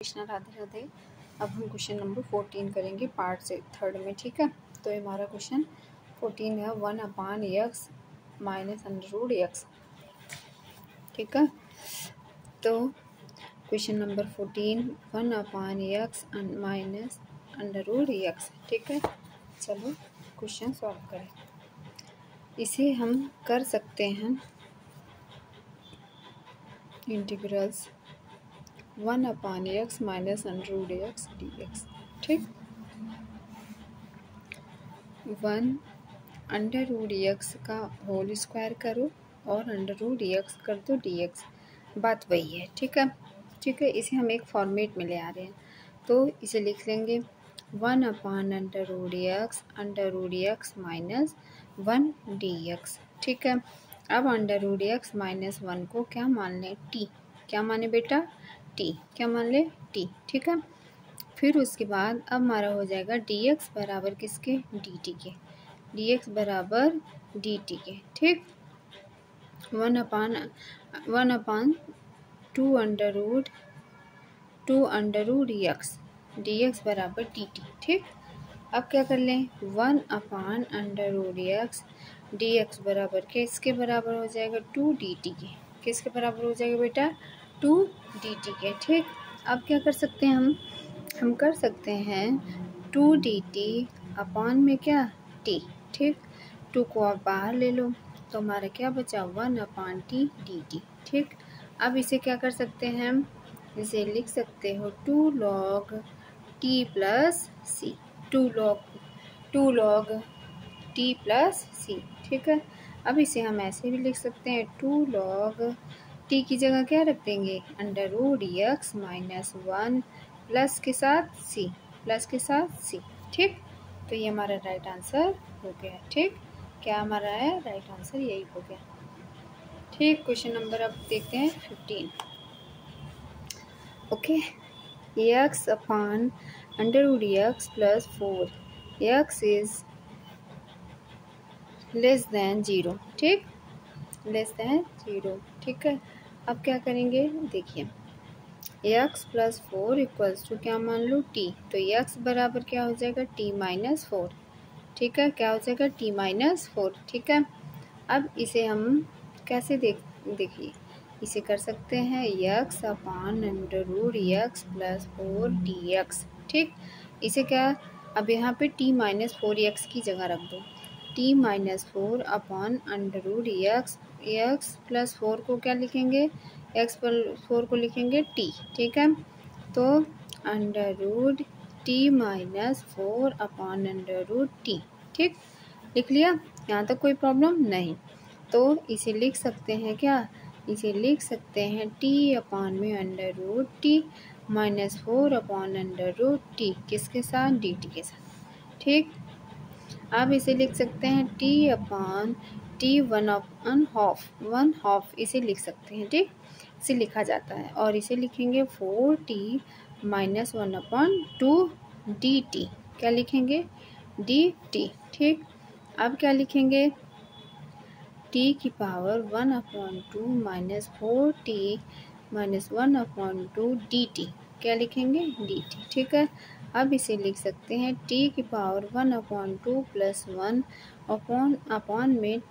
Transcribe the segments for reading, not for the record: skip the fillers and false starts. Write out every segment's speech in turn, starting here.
कृष्णा, राधे राधे। अब हम question number 14 करेंगे पार्ट से थर्ड में, ठीक है। तो ये हमारा क्वेश्चन 14 है 1/x माइनस अंडर एक्स, ठीक है। तो question number 14 1/x minus under x, ठीक है। चलो क्वेश्चन सॉल्व करें। इसे हम कर सकते हैं integrals 1/x minus under x dx, ठीक। 1/x का होल स्क्वायर करो और अंडर x कर दो dx, बात वही है, ठीक है। ठीक है, इसे हम एक फॉर्मेट में ले आ रहे हैं, तो इसे लिख लेंगे 1/x माइनस 1 dx, ठीक है। अब अंडर x माइनस 1 को क्या मान लें, t, क्या माने बेटा, t, क्या मान ले, t, ठीक है। फिर उसके बाद अब हमारा हो जाएगा dx बराबर किसके, dt के, dx बराबर dt के, ठीक। 1/2 dx बराबर dt, ठीक। अब क्या कर लें, 1/x dx बराबर के इसके बराबर हो जाएगा 2 dt के, किसके बराबर हो जाएगा बेटा, 2 dt के, ठीक। अब क्या कर सकते हैं हम कर सकते हैं 2 dt अपॉन में क्या, t, ठीक। 2 को आप बाहर ले लो तो हमारा क्या बचा, 1/t dt, ठीक। अब इसे क्या कर सकते हैं हम, इसे लिख सकते हो 2 log t plus c, 2 log t plus c, ठीक है। अब इसे हम ऐसे भी लिख सकते हैं 2 log t की जगह क्या रख देंगे, अंडर x माइनस 1 प्लस के साथ c, प्लस के साथ c, ठीक। तो ये हमारा राइट आंसर हो गया, ठीक। क्या हमारा है राइट आंसर, यही हो गया, ठीक। क्वेश्चन नंबर अब देखते हैं 15। Okay, x upon under x plus 4 x is less than 0, ठीक, लेस देन 0, ठीक है। अब क्या करेंगे, देखिए x प्लस 4 इक्वल्स टू क्या मान लो t, तो x बराबर क्या हो जाएगा, t माइनस 4, ठीक है। क्या हो जाएगा, t माइनस 4, ठीक है। अब इसे हम कैसे देखिए इसे कर सकते हैं x upon under x plus 4 dx, ठीक। इसे क्या, अब यहाँ पे t माइनस 4x की जगह रख दो, t minus 4 upon under x plus 4 को क्या लिखेंगे, x प्लस 4 को लिखेंगे t, ठीक है। तो under t minus 4 upon under t, ठीक, लिख लिया, यहाँ तक कोई प्रॉब्लम नहीं। तो इसे लिख सकते हैं क्या, इसे लिख सकते हैं t अपॉन में under t minus 4 upon under t, किसके साथ, dt के साथ, ठीक। अब इसे लिख सकते हैं t अपॉन t 1/2 इसे लिख सकते हैं, ठीक, इसे लिखा जाता है। और इसे लिखेंगे 4t माइनस 1/2 dt, क्या लिखेंगे, dt, ठीक। अब क्या लिखेंगे, t की power 1/2 minus 4t minus 1/2 dt, क्या लिखेंगे, dt, ठीक है। अब इसे लिख सकते हैं t की पावर 1/2 प्लस 1 अपॉन में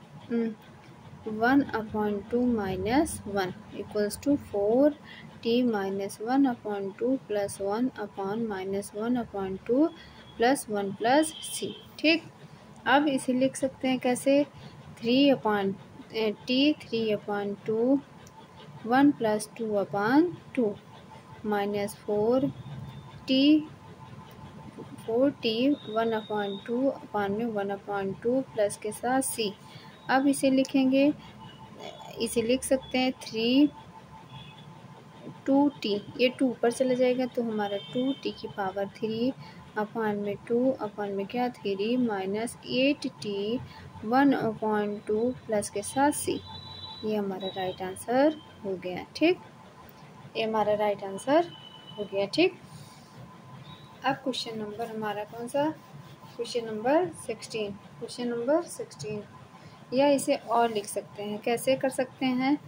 1/2 minus 1 equals to 4t minus 1/2 plus 1 upon minus 1/2 plus 1 plus c, ठीक। अब इसे लिख सकते हैं कैसे, 3/2 1 प्लस 2/2 माइनस 4t 1/2 अपॉन में 1/2 प्लस के साथ c। अब इसे लिखेंगे, इसे लिख सकते हैं 2t, ये 2 ऊपर चला जाएगा तो हमारा 2t की पावर 3 अपॉन में 2 अपॉन में क्या 3 माइनस 8t 1/2 प्लस के साथ c, ये हमारा राइट आंसर हो गया, ठीक। ये हमारा राइट आंसर हो गया, ठीक। अब क्वेश्चन नंबर हमारा कौन सा, क्वेश्चन नंबर 16, क्वेश्चन नंबर 16, या इसे और लिख सकते हैं, कैसे कर सकते हैं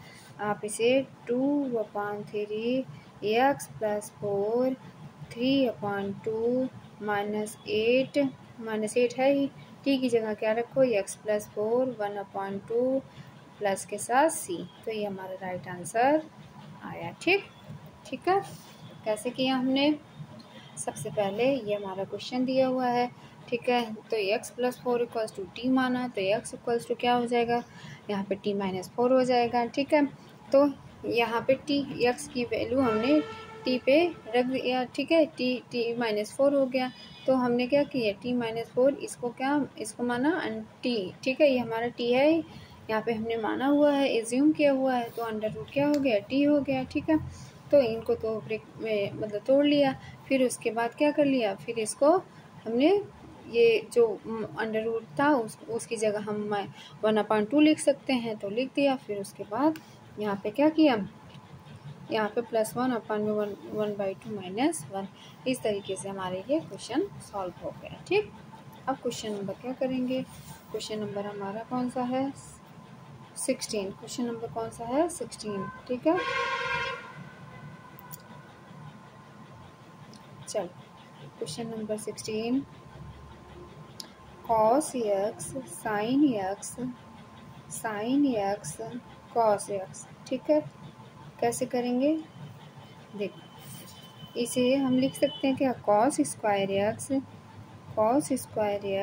आप, इसे 2/3 एक्स प्लस 4 3/2 -8 है ही, टी की जगह क्या रखो एक्स प्लस 4 1/2 प्लस के साथ सी। तो ये हमारा राइट आंसर आया। ठीक है। कैसे किया हमने? सबसे पहले ये हमारा क्वेश्चन दिया हुआ है, ठीक है। तो x plus 4 equals to T माना, तो x इक्वल्स टू क्या हो जाएगा, यहाँ पे t माइनस 4 हो जाएगा, ठीक है। तो यहाँ पे t x की वैल्यू हमने t पे रख दिया, ठीक है। t माइनस 4 हो गया, तो हमने क्या किया, t माइनस 4 इसको माना t, ठीक है। ये हमारा t है, यहाँ पे हमने माना हुआ है, एज्यूम किया हुआ है, तो अंडर रूट क्या हो गया, t हो गया, ठीक है। तो इनको तो ब्रेक में मतलब तोड़ लिया, फिर उसके बाद क्या कर लिया, फिर इसको हमने ये जो अंडर रूट था उसकी जगह हम 1/2 लिख सकते हैं, तो लिख दिया। फिर उसके बाद यहाँ पे क्या किया, यहाँ पे +1/1 माइनस 1, इस तरीके से हमारे ये क्वेश्चन सॉल्व हो गया, ठीक। अब क्वेश्चन नंबर क्या करेंगे, क्वेश्चन नंबर हमारा कौन सा है, 16। क्वेश्चन नंबर कौन सा है, 16, ठीक है। चल question number 16, cos x sin x cos x, ठीक है। कैसे करेंगे, देखो इसे हम लिख सकते हैं क्या, cos square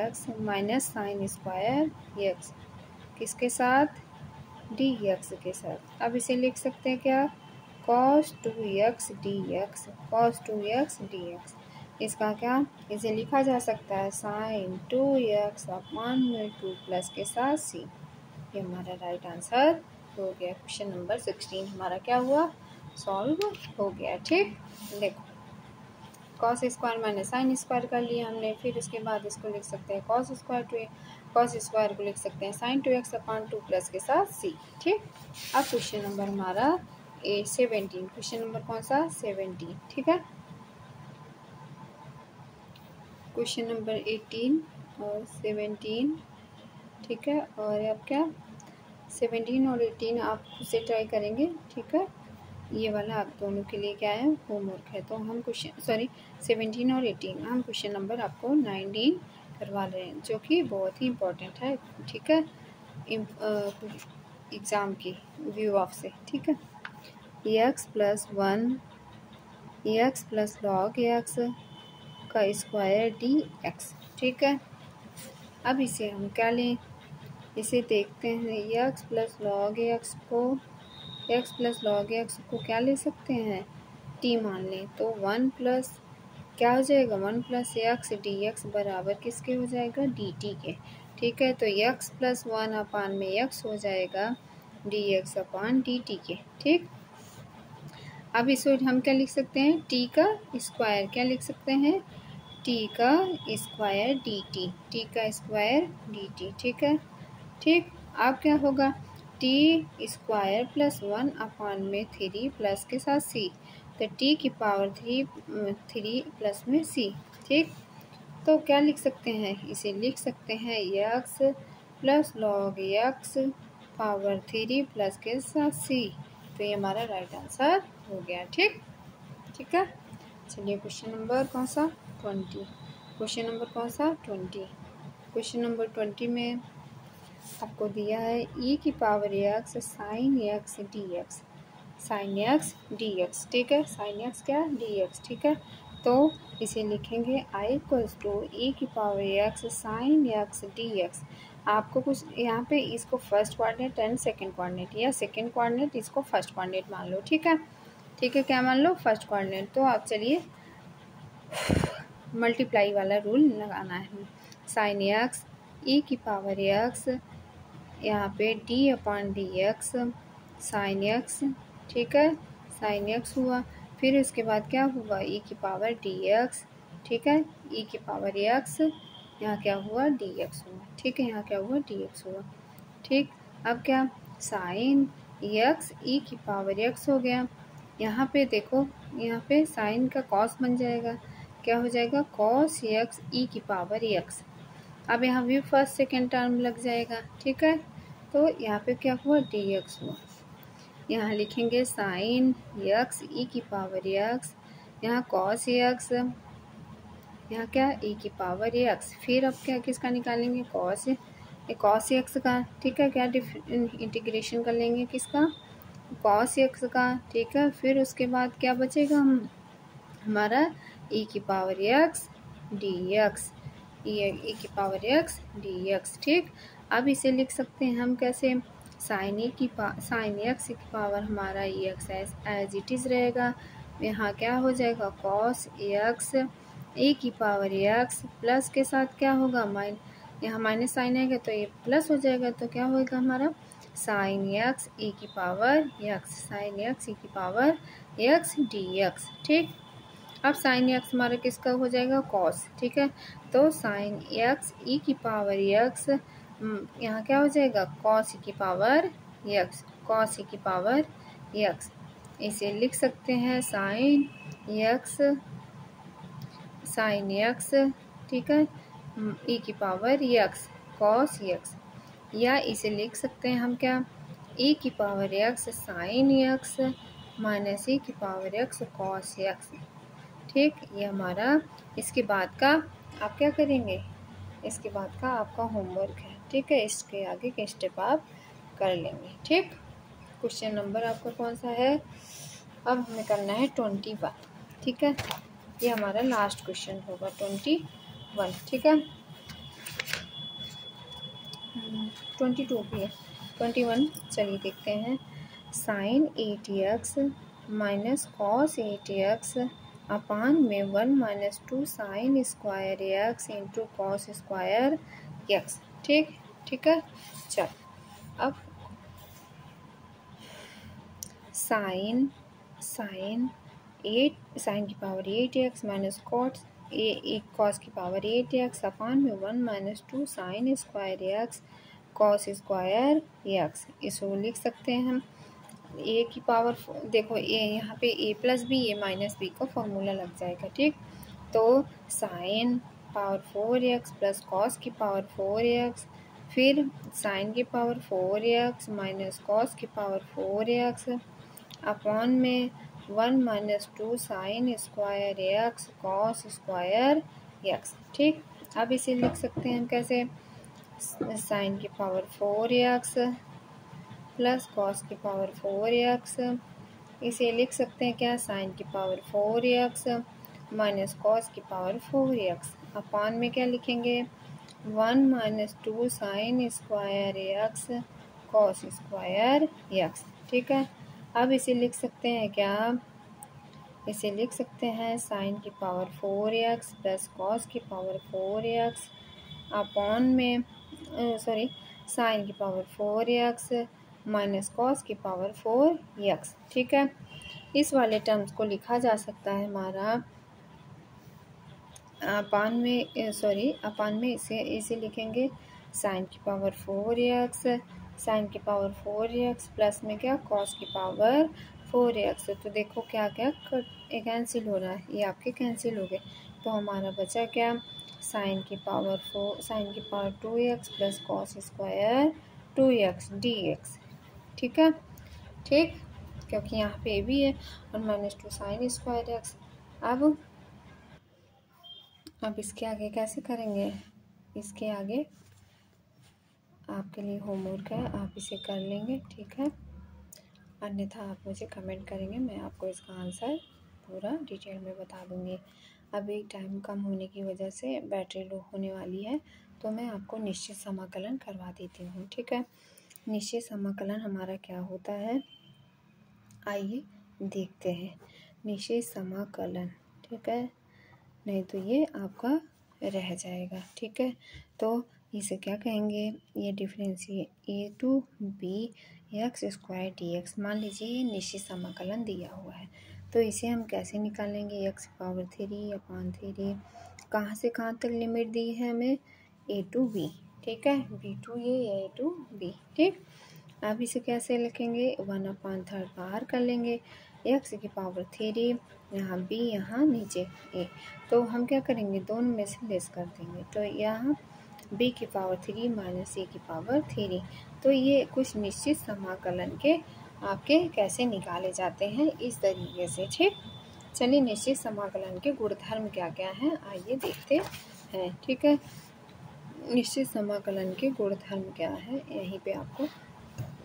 x minus sine square x, किसके साथ, dx के साथ। अब इसे लिख सकते हैं क्या, cos 2x dx, इसका क्या, इसे लिखा जा सकता है sin 2x अपॉन में 2 प्लस के साथ c। ये हमारा राइट आंसर हो गया। क्वेश्चन नंबर 16 हमारा क्या हुआ, सॉल्व हो गया, ठीक। देखो cos square minus sine square कर लिया हमने, फिर उसके बाद इसको लिख सकते हैं cos स्क्वायर को लिख सकते हैं sin 2x अपॉन 2 प्लस के साथ c, ठीक। अब क्वेश्चन नंबर हमारा 17, क्वेश्चन नंबर कौन सा, 17, ठीक है। क्वेश्चन नंबर 18 और 17, ठीक है। और अब क्या, 17 और 18 आप खुद से ट्राई करेंगे, ठीक है। ये वाला आप दोनों के लिए क्या है, होमवर्क है। तो हम 17 और 18 हम क्वेश्चन नंबर आपको 19 करवा रहे हैं, जो कि बहुत ही इम्पोर्टेंट है, ठीक है, एग्ज़ाम की व्यू ऑफ से, ठीक है। x plus 1 x plus log x का स्क्वायर dx, ठीक है। अब इसे हम क्या लें, इसे देखते हैं, x प्लस लॉग x को क्या ले सकते हैं, t मान लें, तो 1 प्लस क्या हो जाएगा, 1 प्लस x dx बराबर किसके हो जाएगा, dt के, ठीक है। तो x प्लस 1 अपान में x हो जाएगा dx अपान dt के, ठीक। अब इसे हम क्या लिख सकते हैं, t का स्क्वायर क्या लिख सकते हैं, t का स्क्वायर dt, ठीक है, ठीक। अब क्या होगा, t स्क्वायर प्लस 1 अपान में 3 प्लस के साथ c, तो t की पावर 3 प्लस में c, ठीक। तो क्या लिख सकते हैं, इसे लिख सकते हैं x plus log x power 3 plus के साथ c। तो ये हमारा राइट आंसर हो गया, ठीक है। चलिए क्वेश्चन नंबर कौन सा, 20, क्वेश्चन नंबर कौन सा, 20। क्वेश्चन नंबर 20 में आपको दिया है e की power x sin x dx, ठीक है, sin x क्या, dx, ठीक है। तो इसे लिखेंगे i इक्वल्स टू e की power x sin x dx। आपको कुछ यहाँ पे इसको first coordinate and second coordinate, या सेकंड कोऑर्डिनेट इसको फर्स्ट कोऑर्डिनेट मान लो, ठीक है, क्या मान लो, फर्स्ट कोऑर्डिनेट। तो आप चलिए मल्टीप्लाई वाला रूल लगाना है, साइन एक्स ई की पावर एक्स, यहाँ पे d upon D x sine x, ठीक है, साइन एक्स हुआ। फिर उसके बाद क्या हुआ, e की पावर डी एक्स, ठीक है, e की पावर x, यहाँ क्या हुआ, dx हुआ, ठीक है, यहाँ क्या हुआ, dx हुआ, ठीक। अब क्या, साइन x e की पावर x हो गया। यहाँ पे देखो, यहाँ पे साइन का कॉस बन जाएगा, क्या हो जाएगा, कॉस x e की पावर x। अब यहाँ भी फर्स्ट सेकेंड टर्म लग जाएगा, ठीक है। तो यहाँ पे क्या हुआ, dx हुआ। यहाँ लिखेंगे साइन यक्स ई की पावर यक्स, यहाँ कॉस यक्स, यहाँ क्या ई की पावर यक्स, फिर अब क्या किसका निकालेंगे कॉस यक्स का, ठीक है। क्या इंटीग्रेशन कर लेंगे किसका, कॉस यक्स का, ठीक है। फिर उसके बाद क्या बचेगा हमारा ई की पावर यक्स डी एक्स, ई की पावर यक्स डी एक्स, ठीक। अब इसे लिख सकते हैं हम कैसे, साइन यक्स की पावर हमारा ई एक्स एज इट इज़ रहेगा। यहाँ क्या हो जाएगा कॉस यक्स ए की पावर यक्स प्लस के साथ क्या होगा यहाँ माइनस साइन आएगा तो ये प्लस हो जाएगा, तो क्या होगा हमारा साइन यक्स ए की पावर यक्स, साइन यक्स ए की पावर यक्स डी एक्स, ठीक। अब साइन यक्स हमारा किसका हो जाएगा कॉस, ठीक है। तो साइन यक्स ई की पावर यक्स, यहाँ क्या हो जाएगा कॉस ई की पावर यक्स, कॉस ई की पावर यक्स। इसे लिख सकते हैं साइन यक्स, ठीक है, ई की पावर यक्स कॉस यक्स, या इसे लिख सकते हैं हम क्या ई की power x sine x minus E की पावर यक्स कॉस यक्स, ठीक। ये हमारा इसके बाद का आप क्या करेंगे, इसके बाद का आपका होमवर्क है, ठीक है। इसके आगे के स्टेप आप कर लेंगे, ठीक। क्वेश्चन नंबर आपका कौन सा है, अब हमें करना है 21, ठीक है। ये हमारा लास्ट क्वेश्चन होगा 21, ठीक है। 22 भी है, 21 चलिए देखते हैं। Sign 8x minus cos 8x अपान में 1 minus 2 sine square x into cos square x, ठीक है। चल अब साइन की पावर 8x माइनस कॉस की पावर 8x अपान में 1 minus 2 sine square x cos square x, इसको लिख सकते हैं हम ए की पावर, देखो ए यहाँ पे ए प्लस बी ए माइनस बी का फॉर्मूला लग जाएगा, ठीक। तो sine power 4x plus cos की पावर 4x, फिर साइन की पावर 4x माइनस कॉस की पावर 4x अपॉन में 1 minus 2 sine square x cos square x, ठीक। अब इसे लिख सकते हैं हम कैसे, साइन की पावर 4x प्लस कॉस की पावर 4x, इसे लिख सकते हैं क्या साइन की पावर 4x माइनस कॉस की पावर 4x अपॉन में क्या लिखेंगे 1 minus 2 sine square x cos square x, ठीक है। अब इसे लिख सकते हैं क्या, इसे लिख सकते हैं साइन की पावर 4x प्लस कॉस की पावर 4x अपॉन में साइन की पावर 4x माइनस कॉस की पावर 4x, ठीक है। इस वाले टर्म्स को लिखा जा सकता है हमारा अपान में इसे लिखेंगे साइन की पावर 4x प्लस में क्या कॉस की पावर 4x, तो देखो क्या क्या कैंसिल हो रहा है, ये आपके कैंसिल हो गए, तो हमारा बचा क्या साइन की power 2x plus cos square 2x dx, ठीक है, ठीक, क्योंकि यहाँ पे भी है और माइनस 2 साइन स्क्वायर एक्स। अब इसके आगे कैसे करेंगे, इसके आगे आपके लिए होमवर्क है, आप इसे कर लेंगे, ठीक है। अन्यथा आप मुझे कमेंट करेंगे, मैं आपको इसका आंसर पूरा डिटेल में बता दूँगी। अभी टाइम कम होने की वजह से बैटरी लो होने वाली है, तो मैं आपको निश्चित समाकलन करवा देती हूँ, ठीक है। निश्चित समाकलन हमारा क्या होता है, आइए देखते हैं। निश्चित समाकलन, ठीक है, नहीं तो ये आपका रह जाएगा, ठीक है। तो इसे क्या कहेंगे, ये differentiate A to B X square D X, मान लीजिए ये निश्चित समाकलन दिया हुआ है, तो इसे हम कैसे निकालेंगे, एक्स पावर 3 अपॉन 3, कहाँ से कहाँ तक लिमिट दी है हमें ए टू बी, ठीक है, बी टू ये ए टू बी, ठीक। अब इसे कैसे लिखेंगे 1/3 बाहर कर लेंगे, एक्स की पावर 3 यहाँ बी यहाँ नीचे ए, तो हम क्या करेंगे दोनों में से लेस कर देंगे, तो यहाँ बी की पावर 3 माइनस ए की पावर 3, तो ये कुछ निश्चित समाकलन के आपके कैसे निकाले जाते हैं इस तरीके से। ठीक, चलिए निश्चित समाकलन के गुणधर्म क्या क्या हैं आइए देखते हैं। ठीक है, निश्चित समाकलन के गुणधर्म क्या है यहीं पे आपको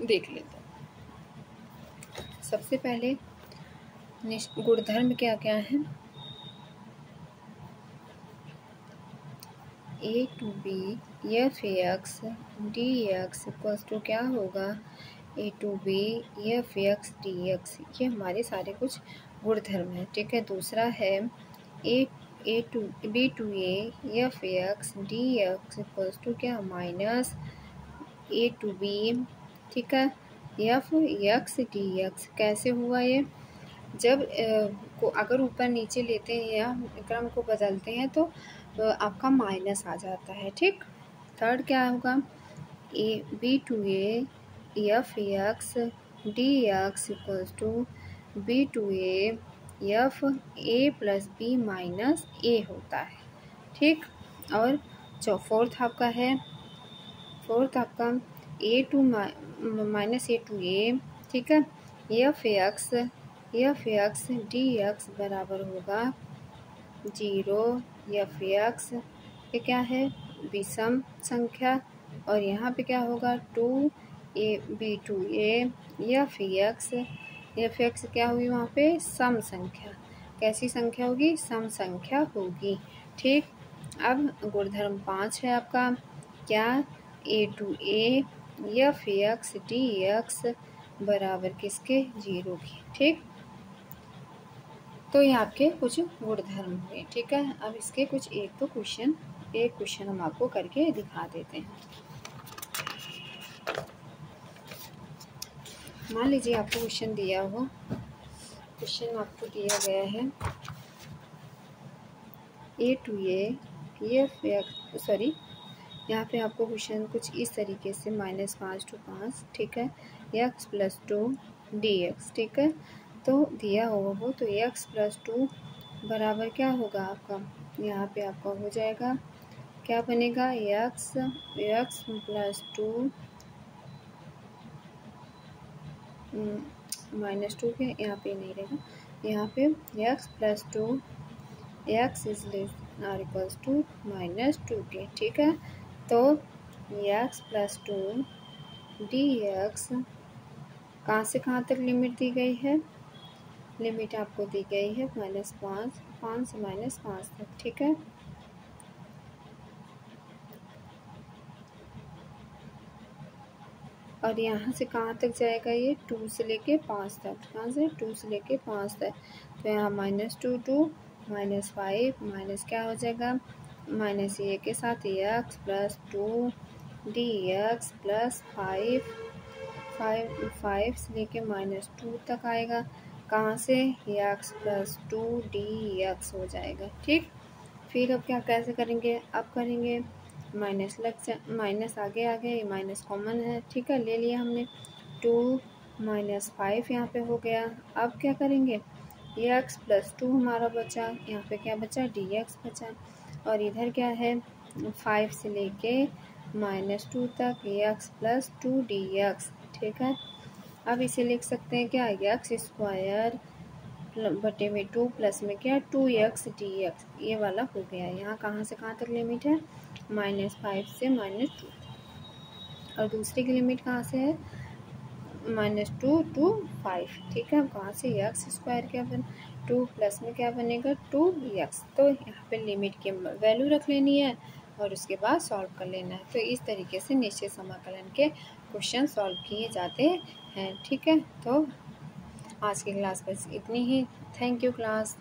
देख लेते हैं। सबसे पहले गुणधर्म क्या क्या है, A to B F X D X equals to क्या होगा, A to B F X D X. ये हमारे सारे कुछ गुणधर्म हैं। ठीक है, दूसरा है A to B to A F X D X equals to क्या, माइनस ए टू बी। ठीक है, एफ एक्स डी एक्स कैसे हुआ ये, जब को अगर ऊपर नीचे लेते हैं या क्रम को बदलते हैं तो आपका माइनस आ जाता है। ठीक, थर्ड क्या होगा, A B to A F X D X equals to B to A F A plus B minus A होता है। ठीक, और जो फोर्थ आपका A to minus A to A. ठीक है, एफ एक्स डी एक्स बराबर होगा 0, एफ एक्स ये क्या है, विषम संख्या, और यहाँ पे क्या होगा 2 A B to A F X क्या हुई वहाँ पे, सम संख्या। कैसी संख्या होगी, सम संख्या होगी। ठीक, अब गुणधर्म 5 है आपका क्या, A to A F X D X बराबर किसके, 0 की। ठीक, तो ये आपके कुछ गुणधर्म हुए। ठीक है, अब इसके कुछ एक क्वेश्चन हम आपको करके दिखा देते हैं। मान लीजिए आपको क्वेश्चन दिया हो, क्वेश्चन आपको दिया गया है A to A F X, sorry यहाँ पे आपको क्वेश्चन कुछ इस तरीके से -5 to 5। ठीक है, एक्स प्लस 2 डी एक्स। ठीक है, तो दिया हुआ हो तो एक्स प्लस 2 बराबर क्या होगा आपका, यहाँ पे आपका हो जाएगा क्या बनेगा, एक्स प्लस 2 -2 के यहाँ पे नहीं रहेगा, यहाँ पे X plus 2 X is less or equals to -2 के। ठीक है, तो एक्स प्लस 2 डी एक्स कहाँ से कहाँ तक लिमिट दी गई है, लिमिट आपको दी गई है -5 से -5 तक। ठीक है, और यहाँ से कहाँ तक जाएगा ये, 2 से लेके 5 तक। कहाँ से, 2 से लेके 5 तक। तो यहाँ -2 to -5 माइनस क्या हो जाएगा, माइनस ए के साथ x plus 2 D x plus 5 से लेके -2 तक आएगा। कहाँ से, एक्स प्लस 2 डी एक्स हो जाएगा। ठीक, फिर अब क्या कैसे करेंगे, अब करेंगे माइनस आगे आ गए, माइनस कॉमन है। ठीक है, ले लिया हमने, 2 -5 यहाँ पे हो गया। अब क्या करेंगे, एक्स प्लस 2 हमारा बचा, यहाँ पे क्या बचा, डी एक्स बचा, और इधर क्या है 5 से लेके -2 तक एक्स प्लस 2 डी एक्स। ठीक है, अब इसे लिख सकते हैं क्या, एक्स स्क्वायर बटे में 2 प्लस में क्या 2x dx, ये वाला हो गया। यहाँ कहाँ से कहाँ तक लिमिट है, -5 से -2, और दूसरी की लिमिट कहाँ से है, -2 to 5। ठीक है, अब कहाँ से एक्स स्क्वायर क्या 2 प्लस में क्या बनेगा 2x, तो यहाँ पे लिमिट की वैल्यू रख लेनी है और उसके बाद सॉल्व कर लेना है। तो इस तरीके से निश्चित समाकलन के क्वेश्चन सॉल्व किए जाते हैं। ठीक है, तो आज की क्लास बस इतनी ही। Thank you class.